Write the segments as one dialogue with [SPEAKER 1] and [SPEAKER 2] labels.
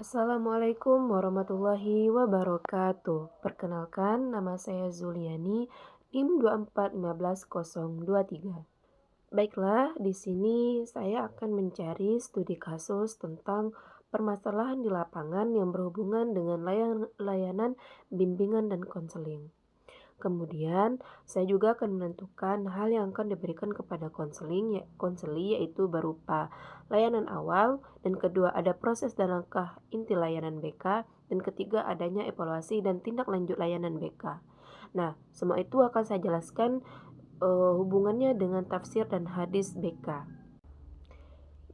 [SPEAKER 1] Assalamualaikum warahmatullahi wabarakatuh. Perkenalkan, nama saya Zuliani, NIM 2415023. Baiklah, di sini saya akan mencari studi kasus tentang permasalahan di lapangan yang berhubungan dengan layanan bimbingan dan konseling. Kemudian, saya juga akan menentukan hal yang akan diberikan kepada konseli yaitu berupa layanan awal, dan kedua ada proses dan langkah inti layanan BK, dan ketiga adanya evaluasi dan tindak lanjut layanan BK. Nah, semua itu akan saya jelaskan hubungannya dengan tafsir dan hadis BK.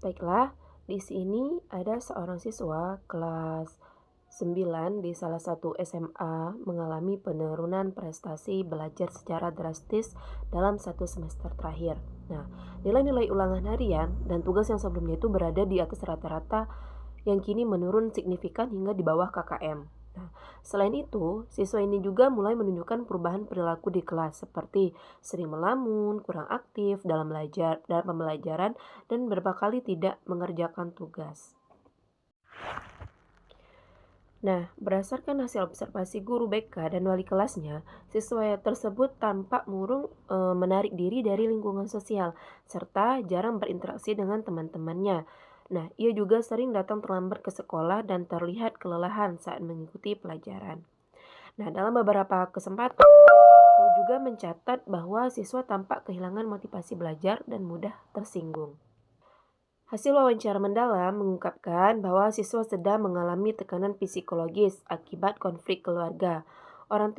[SPEAKER 1] Baiklah, di sini ada seorang siswa kelas 9 di salah satu SMA mengalami penurunan prestasi belajar secara drastis dalam satu semester terakhir. Nah, nilai-nilai ulangan harian dan tugas yang sebelumnya itu berada di atas rata-rata yang kini menurun signifikan hingga di bawah KKM. Nah, selain itu, siswa ini juga mulai menunjukkan perubahan perilaku di kelas seperti sering melamun, kurang aktif dalam pembelajaran, dan beberapa kali tidak mengerjakan tugas. Nah, berdasarkan hasil observasi guru BK dan wali kelasnya, siswa tersebut tampak murung menarik diri dari lingkungan sosial, serta jarang berinteraksi dengan teman-temannya. Nah, ia juga sering datang terlambat ke sekolah dan terlihat kelelahan saat mengikuti pelajaran. Nah, dalam beberapa kesempatan, guru juga mencatat bahwa siswa tampak kehilangan motivasi belajar dan mudah tersinggung. Hasil wawancara mendalam mengungkapkan bahwa siswa sedang mengalami tekanan psikologis akibat konflik keluarga. Orang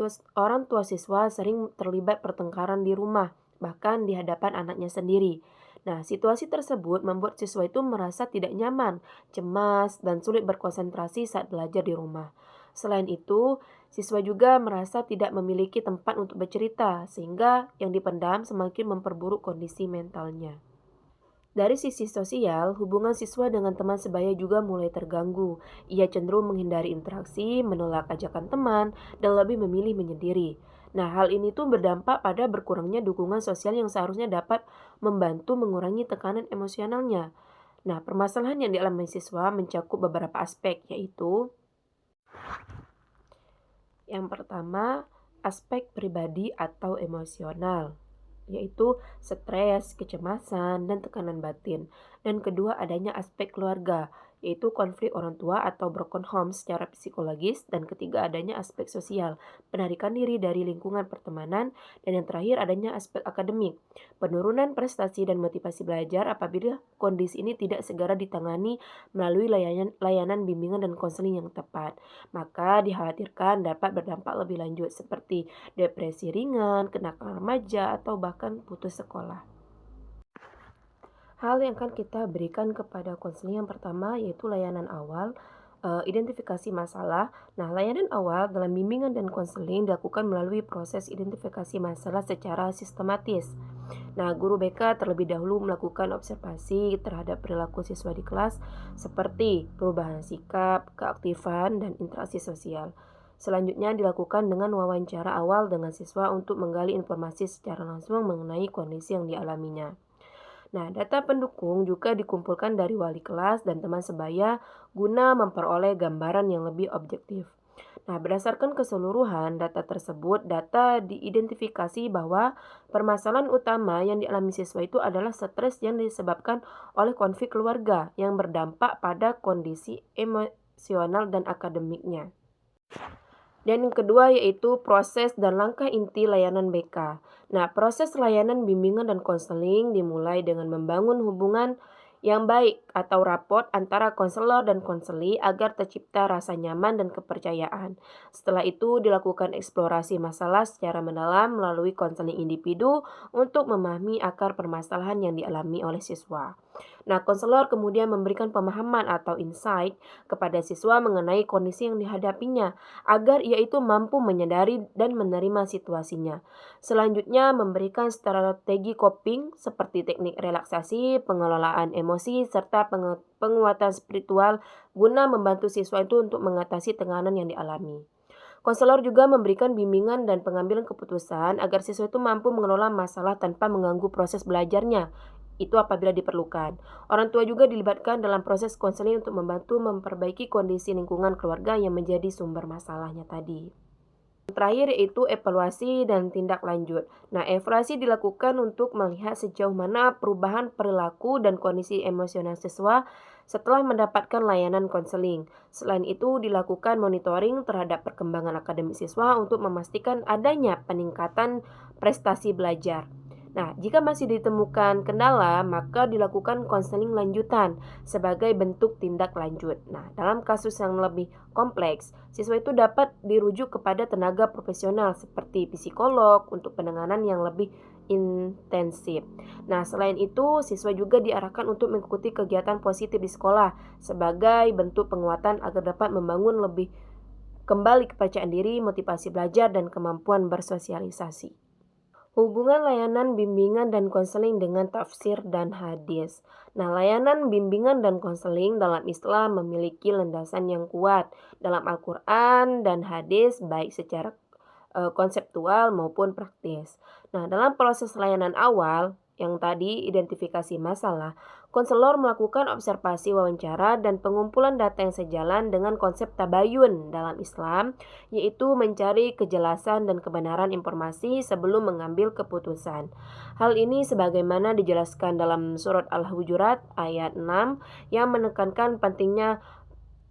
[SPEAKER 1] tua siswa sering terlibat pertengkaran di rumah, bahkan di hadapan anaknya sendiri. Nah, situasi tersebut membuat siswa itu merasa tidak nyaman, cemas, dan sulit berkonsentrasi saat belajar di rumah. Selain itu, siswa juga merasa tidak memiliki tempat untuk bercerita, sehingga yang dipendam semakin memperburuk kondisi mentalnya. Dari sisi sosial, hubungan siswa dengan teman sebaya juga mulai terganggu. Ia cenderung menghindari interaksi, menolak ajakan teman, dan lebih memilih menyendiri. Nah, hal ini tuh berdampak pada berkurangnya dukungan sosial yang seharusnya dapat membantu mengurangi tekanan emosionalnya. Nah, permasalahan yang dialami siswa mencakup beberapa aspek, yaitu yang pertama, aspek pribadi atau emosional, yaitu stres, kecemasan, dan tekanan batin. Dan kedua, adanya aspek keluarga, yaitu konflik orang tua atau broken home secara psikologis. Dan ketiga, adanya aspek sosial, penarikan diri dari lingkungan pertemanan. Dan yang terakhir, adanya aspek akademik, penurunan prestasi dan motivasi belajar apabila kondisi ini tidak segera ditangani melalui layanan bimbingan dan konseling yang tepat. Maka dikhawatirkan dapat berdampak lebih lanjut seperti depresi ringan, kenakalan remaja, atau bahkan putus sekolah. Hal yang akan kita berikan kepada konseling yang pertama yaitu layanan awal, identifikasi masalah. Nah, layanan awal dalam bimbingan dan konseling dilakukan melalui proses identifikasi masalah secara sistematis. Nah, guru BK terlebih dahulu melakukan observasi terhadap perilaku siswa di kelas seperti perubahan sikap, keaktifan, dan interaksi sosial. Selanjutnya dilakukan dengan wawancara awal dengan siswa untuk menggali informasi secara langsung mengenai kondisi yang dialaminya. Nah, data pendukung juga dikumpulkan dari wali kelas dan teman sebaya guna memperoleh gambaran yang lebih objektif. Nah, berdasarkan keseluruhan data tersebut, data diidentifikasi bahwa permasalahan utama yang dialami siswa itu adalah stres yang disebabkan oleh konflik keluarga yang berdampak pada kondisi emosional dan akademiknya. Dan yang kedua yaitu proses dan langkah inti layanan BK. Nah, proses layanan bimbingan dan konseling dimulai dengan membangun hubungan yang baik atau raport antara konselor dan konseli agar tercipta rasa nyaman dan kepercayaan. Setelah itu dilakukan eksplorasi masalah secara mendalam melalui konseling individu untuk memahami akar permasalahan yang dialami oleh siswa. Nah, konselor kemudian memberikan pemahaman atau insight kepada siswa mengenai kondisi yang dihadapinya agar ia itu mampu menyadari dan menerima situasinya. Selanjutnya memberikan strategi coping seperti teknik relaksasi, pengelolaan emosi, serta penguatan spiritual guna membantu siswa itu untuk mengatasi tekanan yang dialami. Konselor juga memberikan bimbingan dan pengambilan keputusan agar siswa itu mampu mengelola masalah tanpa mengganggu proses belajarnya. Itu apabila diperlukan. Orang tua juga dilibatkan dalam proses konseling untuk membantu memperbaiki kondisi lingkungan keluarga yang menjadi sumber masalahnya tadi. Terakhir yaitu evaluasi dan tindak lanjut. Nah, evaluasi dilakukan untuk melihat sejauh mana perubahan perilaku dan kondisi emosional siswa setelah mendapatkan layanan konseling. Selain itu, dilakukan monitoring terhadap perkembangan akademik siswa untuk memastikan adanya peningkatan prestasi belajar. Nah, jika masih ditemukan kendala, maka dilakukan konseling lanjutan sebagai bentuk tindak lanjut. Nah, dalam kasus yang lebih kompleks, siswa itu dapat dirujuk kepada tenaga profesional seperti psikolog untuk penanganan yang lebih intensif. Nah, selain itu, siswa juga diarahkan untuk mengikuti kegiatan positif di sekolah sebagai bentuk penguatan agar dapat membangun lebih kembali kepercayaan diri, motivasi belajar, dan kemampuan bersosialisasi. Hubungan layanan bimbingan dan konseling dengan tafsir dan hadis. Nah, layanan bimbingan dan konseling dalam Islam memiliki landasan yang kuat dalam Al-Quran dan hadis baik secara konseptual maupun praktis. Nah, dalam proses layanan awal yang tadi identifikasi masalah, konselor melakukan observasi wawancara dan pengumpulan data yang sejalan dengan konsep tabayun dalam Islam, yaitu mencari kejelasan dan kebenaran informasi sebelum mengambil keputusan. Hal ini sebagaimana dijelaskan dalam surat Al-Hujurat ayat 6 yang menekankan pentingnya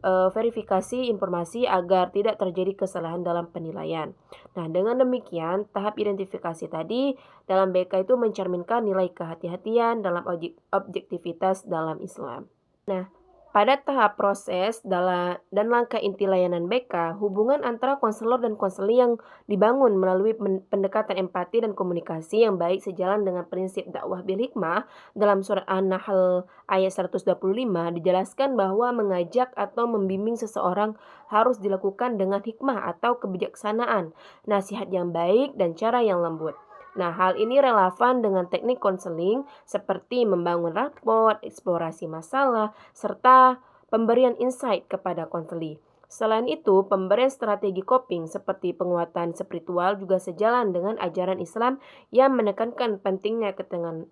[SPEAKER 1] verifikasi informasi agar tidak terjadi kesalahan dalam penilaian. Nah, dengan demikian, tahap identifikasi tadi dalam BK itu mencerminkan nilai kehati-hatian dalam objektivitas dalam Islam. Nah, pada tahap proses dan langkah inti layanan BK, hubungan antara konselor dan konseli yang dibangun melalui pendekatan empati dan komunikasi yang baik sejalan dengan prinsip dakwah bil hikmah dalam surat An-Nahl ayat 125 dijelaskan bahwa mengajak atau membimbing seseorang harus dilakukan dengan hikmah atau kebijaksanaan, nasihat yang baik dan cara yang lembut. Nah, hal ini relevan dengan teknik konseling seperti membangun raport, eksplorasi masalah, serta pemberian insight kepada konseli. Selain itu, pemberian strategi coping seperti penguatan spiritual juga sejalan dengan ajaran Islam yang menekankan pentingnya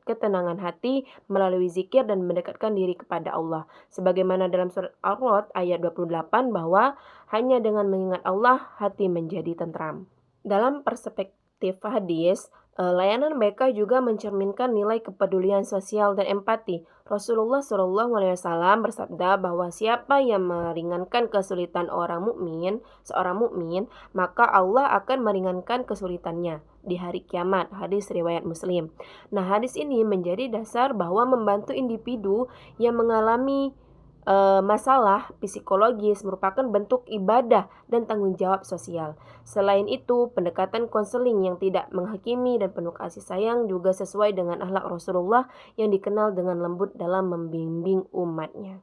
[SPEAKER 1] ketenangan hati melalui zikir dan mendekatkan diri kepada Allah. Sebagaimana dalam surat Ar-Rod ayat 28 bahwa hanya dengan mengingat Allah hati menjadi tentram. Dalam perspektif hadis, layanan BK juga mencerminkan nilai kepedulian sosial dan empati. Rasulullah SAW bersabda bahwa siapa yang meringankan kesulitan seorang mukmin, maka Allah akan meringankan kesulitannya di hari kiamat. Hadis riwayat Muslim. Nah, hadis ini menjadi dasar bahwa membantu individu yang mengalami masalah psikologis merupakan bentuk ibadah dan tanggung jawab sosial. Selain itu, pendekatan konseling yang tidak menghakimi dan penuh kasih sayang juga sesuai dengan akhlak Rasulullah yang dikenal dengan lembut dalam membimbing umatnya.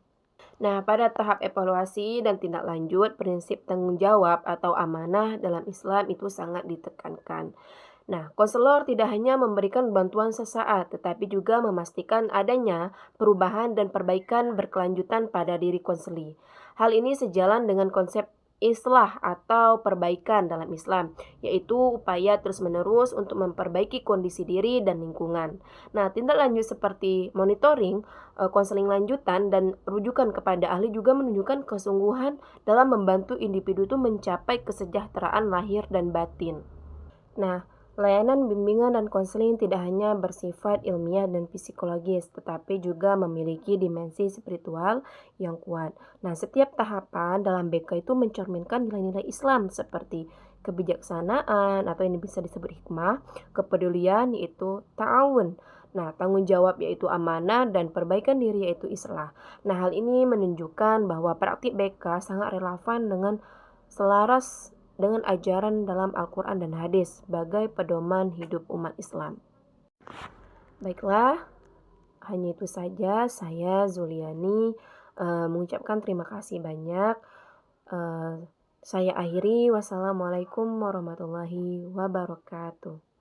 [SPEAKER 1] Nah, pada tahap evaluasi dan tindak lanjut, prinsip tanggung jawab atau amanah dalam Islam itu sangat ditekankan. Nah, konselor tidak hanya memberikan bantuan sesaat, tetapi juga memastikan adanya perubahan dan perbaikan berkelanjutan pada diri konseli. Hal ini sejalan dengan konsep islah atau perbaikan dalam Islam, yaitu upaya terus-menerus untuk memperbaiki kondisi diri dan lingkungan. Nah, tindak lanjut seperti monitoring, konseling lanjutan, dan rujukan kepada ahli juga menunjukkan kesungguhan dalam membantu individu itu mencapai kesejahteraan lahir dan batin. Nah, layanan bimbingan dan konseling tidak hanya bersifat ilmiah dan psikologis, tetapi juga memiliki dimensi spiritual yang kuat. Nah, setiap tahapan dalam BK itu mencerminkan nilai-nilai Islam seperti kebijaksanaan atau yang bisa disebut hikmah, kepedulian yaitu ta'awun. Nah, tanggung jawab yaitu amanah dan perbaikan diri yaitu islah. Nah, hal ini menunjukkan bahwa praktik BK sangat relevan dengan selaras dengan ajaran dalam Al-Quran dan hadis sebagai pedoman hidup umat Islam. Baiklah, hanya itu saja saya Zuliani mengucapkan terima kasih banyak. Saya akhiri, wassalamualaikum warahmatullahi wabarakatuh.